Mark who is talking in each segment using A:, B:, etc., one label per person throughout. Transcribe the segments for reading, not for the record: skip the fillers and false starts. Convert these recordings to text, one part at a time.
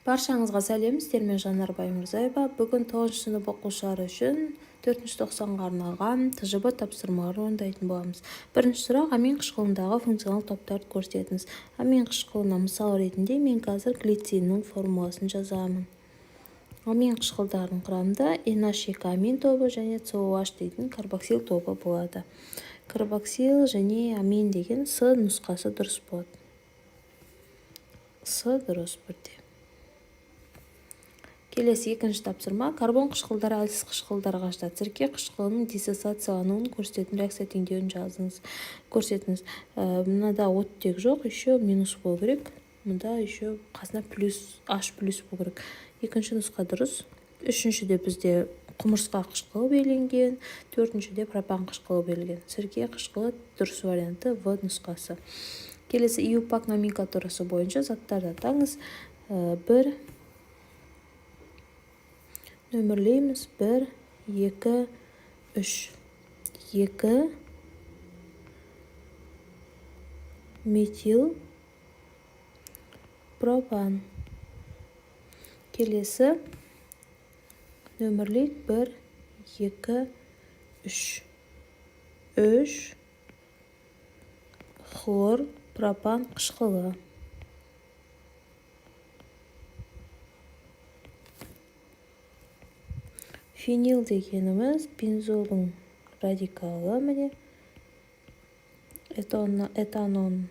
A: Баршаңызға сәлем, сіздермен Жанар Баймырзаева. Бүгін 9 сынып оқушылары үшін 4 тоқсанға арналған ТЖБ тапсырмаларын орындайтын боламыз. Бірінші сұрақ: амин қышқылындағы функционал топтарды көрсетіңіз. Амин қышқылына мысал ретінде мен қазір глициннің формуласын жазамын. Амин қышқылдарының құрамында NH2 амин тобы және COH дейтін карбоксил тобы болады. Карбоксил және амин деген С нұсқасы дұрыс болады. С дұрыс бірде. Келесі екінші тапсырма: карбон қышқылдары әлсіз қышқылдарға жатады. Сірке қышқылының диссоциациялануын көрсететін реакция теңдеуін жазыңыз. Көрсетіңіз. Мынада оттек жоқ, еще минус болу керек. Мында еще қасына H плюс болу керек. Екінші нұсқа дұрыс. Үшіншіде бізде құмырсқа қышқылы берілген, төртіншіде пропан қышқылы берілген. Сірке қышқылы дұрыс варианты В нұсқасы. Келесі IUPAC номенклатурасы бойынша заттарды атаңыз. Нөмірлейміз. 1, 2, 3. 2 метил пропан. Келесі нөмірлейік. 1, 2, 3. 3 хлор пропан қышқылы. Фенил дегеніміз бензолдың радикалы, міне. Этанон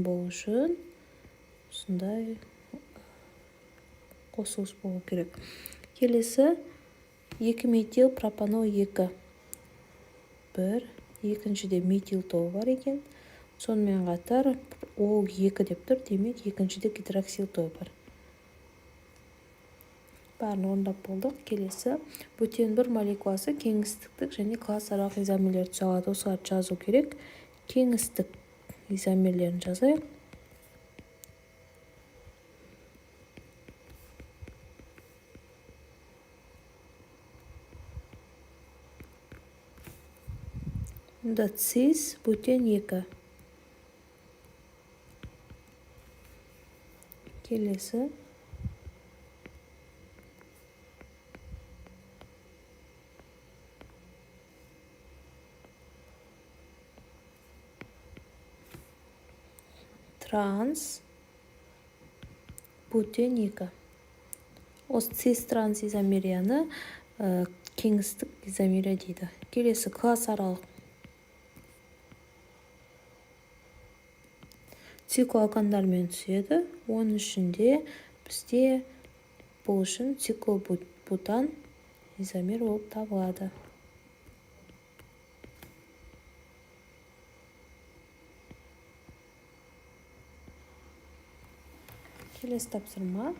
A: болу үшін сондай қосылыс болу керек. Келесі 2 метил пропанол 2. 1, екіншіде метил тобы бар екен. Сонымен қатар ол 2 деп тұр, демек екіншіде гидроксил тобы бар. Бәрін орындап болдық. Келесі бутен 1 молекуласы кеңістіктік және класс-аралық изомерлер түсе алады. Осыларды жазу керек. Кеңістік изомерлерін жазайық. Мұнда цис бутен 2. Келесі транс бутен 2. Осы цис транс изомерияны кеңістік изомерия дейді. Келесі класс-аралық циклоалкандармен түседі. Оның ішінде бізде бұл үшін циклобутан изомер болып табылады. Келесі тапсырма: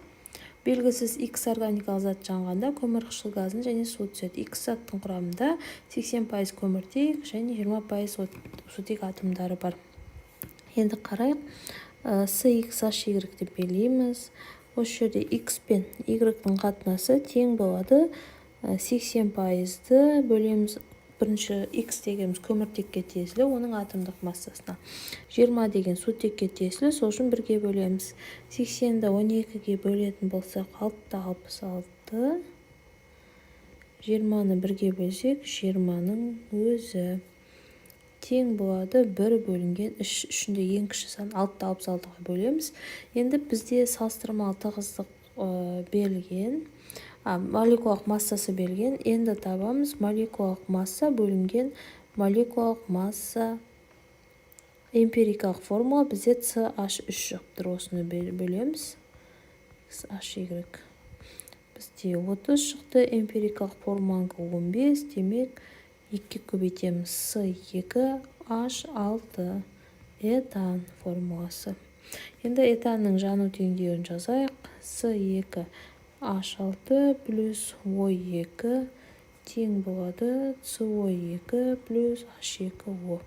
A: белгісіз X органикалық зат жанғанда көмір қышқыл газын және су түседі. X заттың құрамында 80% көміртек және 20% сутек атомдары бар. Енді қарайық. CXHY деп белгілейміз. Осы жерде X пен Y-ның қатынасы тең болады. 80%-ді бөлеміз. Бірінші X дегеніміз көміртекке тиесілі, оның атомдық массасына. 20 деген сутекке тиесілі, сол үшін бірге бөлеміз. 80-ді 12-ге бөлетін болсақ 6-66. 20-ны бірге бөлсек 20-ның өзі тең болады 1 бөлінген 3. Үшінде ең кіші сан 6-66-ға бөлеміз. Енді бізде салыстырмалы тығыздық берілген, молекулалық массасы берілген. Енді табамыз. Молекулалық масса бөлінген молекулалық масса. Эмпирикалық формула бізде CH3 жоқтыр. Осыны бөлеміз. XHY. Бізде 30 шықты. Эмпирикалық формуланың 15. Демек 2 көбейтеміз. C2H6 этан формуласы. Енді этанның жану теңдеуін жазайық. C2H6 плюс O2 тең болады CO2 плюс H2O.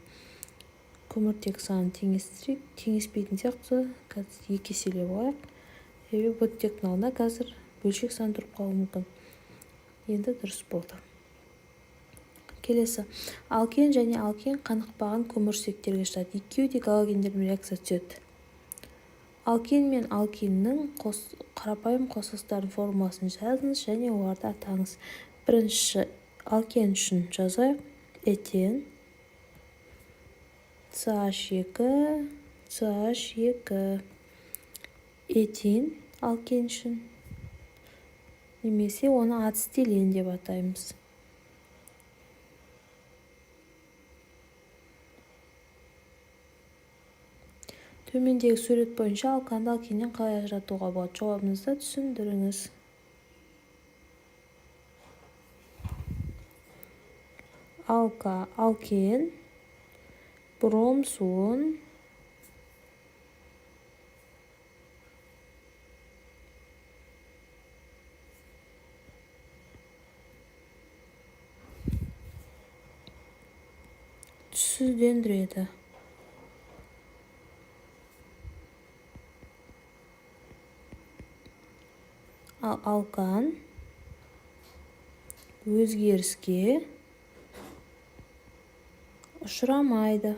A: Көміртек санын теңеспейтін сияқты қазір 2 еселеп алайық. Оттектің алдына қазір бөлшек сан тұрып қалуы мүмкін. Енді дұрыс болды. Келесі алкен және алкен қанықпаған көмірсектерге жатады. Екеуі де галогендермен реакция түседі. Алкен мен алкиннің қарапайым қосылыстардың формуласын жазыңыз және оларды атаңыз. Бірінші алкен үшін жазайық. Этен CH2 CH2. Этин алкен үшін, немесе оны ацетилен деп атаймыз. Төмендегі сурет бойынша алканды алкеннен қалай ажыратуға болады? Жауабыңызды түсіндіріңіз. Алкен бром суын түссіздендіреді. Ал алкан өзгеріске ұшырамайды.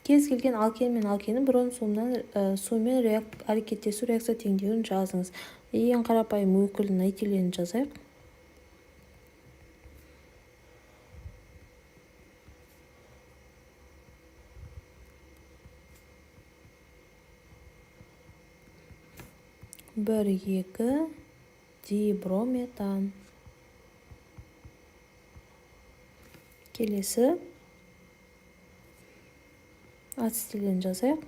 A: Кез келген алкен мен алкеннің бром суымен әрекеттесу реакция теңдеуін жазыңыз. Ең қарапайым өкілін этиленін жазайық. Бір, екі диброметан. Келесі ацетилен жазайық.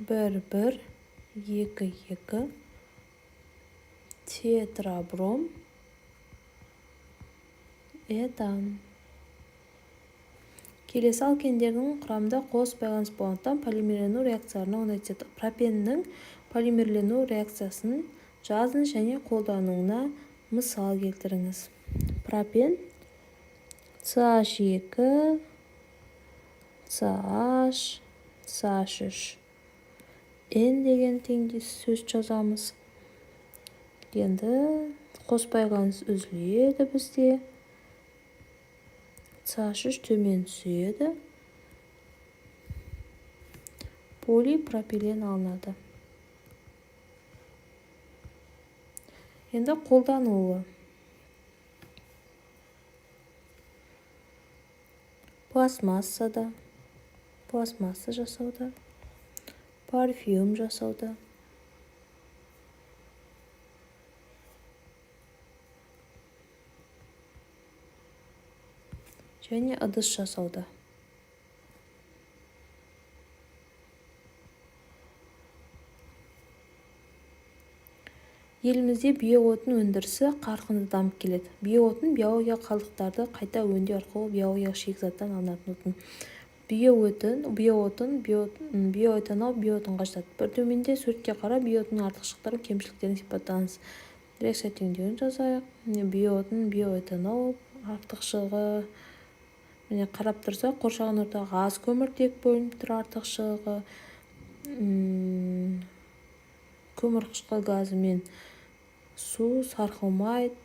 A: Бір, екі, тетрабром этан. Келесі алкендердің құрамында қос байланыс болғандықтан полимерлену реакцияларына оң нәтиже. Пропеннің полимерлену реакциясын жазыңыз және қолдануына мысал келтіріңіз. Пропен CH2 CH3 N деген сөз жазамыз. Енді қос байланыс үзіледі бізде. CH3 төмен түседі. Полипропилен алынады. Енді қолдануы. Пластмасса жасауда, парфюм жасауда, және ыдыс жасауда. Елімізде биоотын өндірісі қарқынды дамып келеді. Биоотын биологиялық қалдықтарды қайта өңдеу арқылы биологиялық шикізаттан алынатын отын. Биоэтанол биоотынға жатады. Төменде суретке қарап биоотынның артықшылықтары мен кемшіліктерін сипаттаңыз. Реакция теңдеуін жазайық. Биоотын, биоэтанол артықшылығы. Міне қарап тұрсақ, қоршаған ортаға газ көміртек бөлініп тұр артықшылығы. Көмірқышқыл газы мен су сарқылмайды.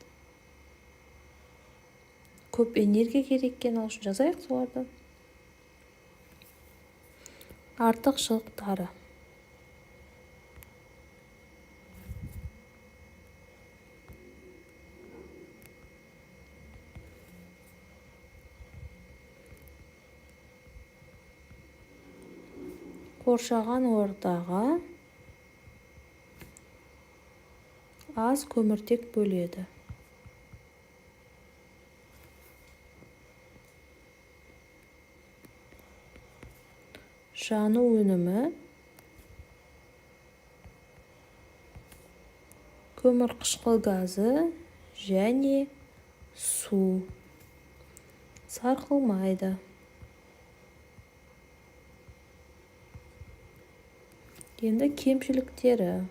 A: Көп энергия керек екені үшін жазайық соларды. Артықшылықтары. Қоршаған ортаға аз көміртек бөледі. Жану өнімі көмірқышқыл газы және су сарқылмайды. Енді кемшіліктері.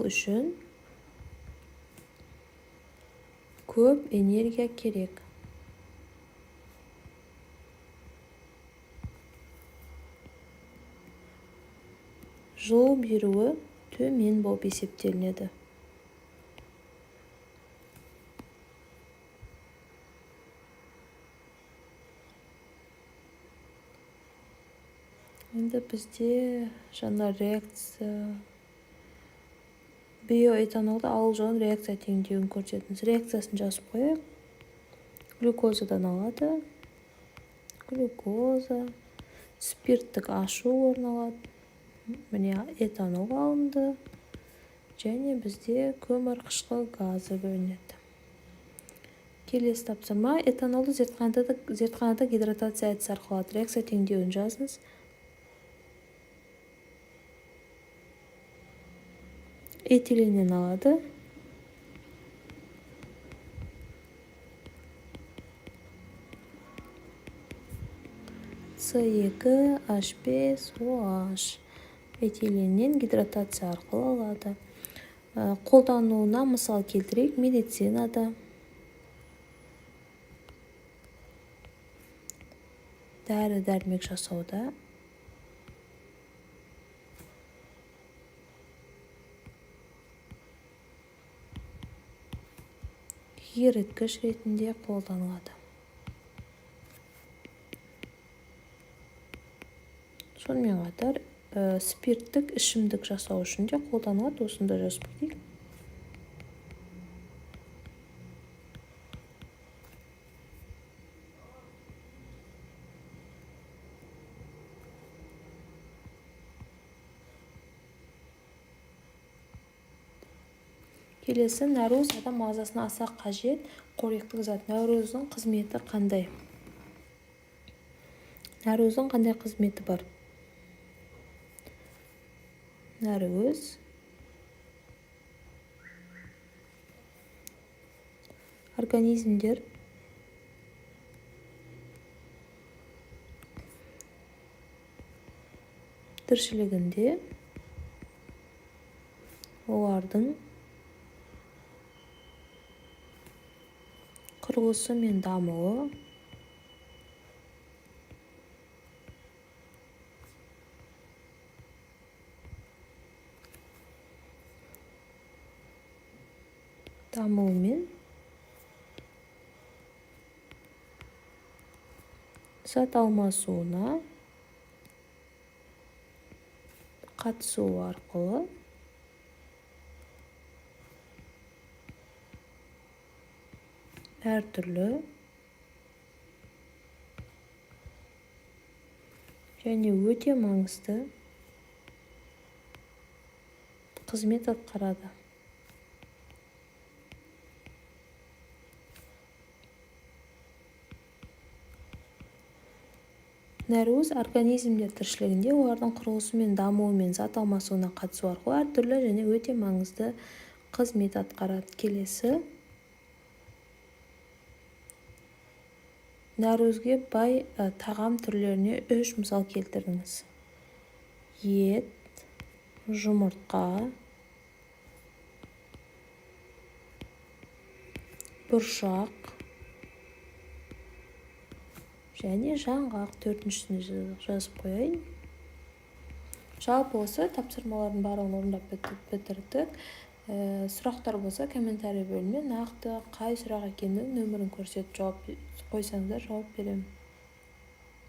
A: үшін көп энергия керек. Жылу беруі төмен болып есептелінеді. Енді бізде жаңа реакция биоэтанолды алу жағын реакция теңдеуін көрсетіңіз. Реакциясын жазып қояйық. Глюкозадан алады. Глюкоза, спирттік ашу орын алады. Міне этанол алынды. Және бізде көмір қышқыл газы бөлінеді. Келесі тапсырма. Этанолды зертханада гидратация әдісі арқылы реакция теңдеуін жазыңыз. Этиленнен алады. С2H5OH. Этиленнен гидратация арқылы алады. Қолдануына мысал келтірейік. Медицинада, дәрі-дәрмек жасауда, еріткіш ретінде қолданылады. Сонымен қатар спирттік ішімдік жасау үшін де қолданылады. Осында жазып кетейік. Келесі, нәруыз адам ағзасына аса қажет қоректік зат. Нәруыздың қызметі қандай? Нәруыздың қандай қызметі бар? Нәруыз организмдер тіршілігінде олардың құрылысы мен дамуы мен зат алмасуына қатысу арқылы әртүрлі және өте маңызды қызмет атқарады. Нәруыз организмдер тіршілігінде олардың құрылысы мен дамуы мен зат алмасуына қатысу арқылы әртүрлі және өте маңызды қызмет атқарады. Келесі, нәруізге бай тағам түрлеріне 3 мысал келтіріңіз. Ет, жұмыртқа, бұршақ және жаңғақ. 4-шісіне жазып қояйын. Жалпы осы тапсырмалардың барлығын орындап бітірдік. Сұрақтар болса комментарий бөліміне нақты қай сұрақ екенін нөмірін көрсетіп жауап қойсаңыздар жауап беремін.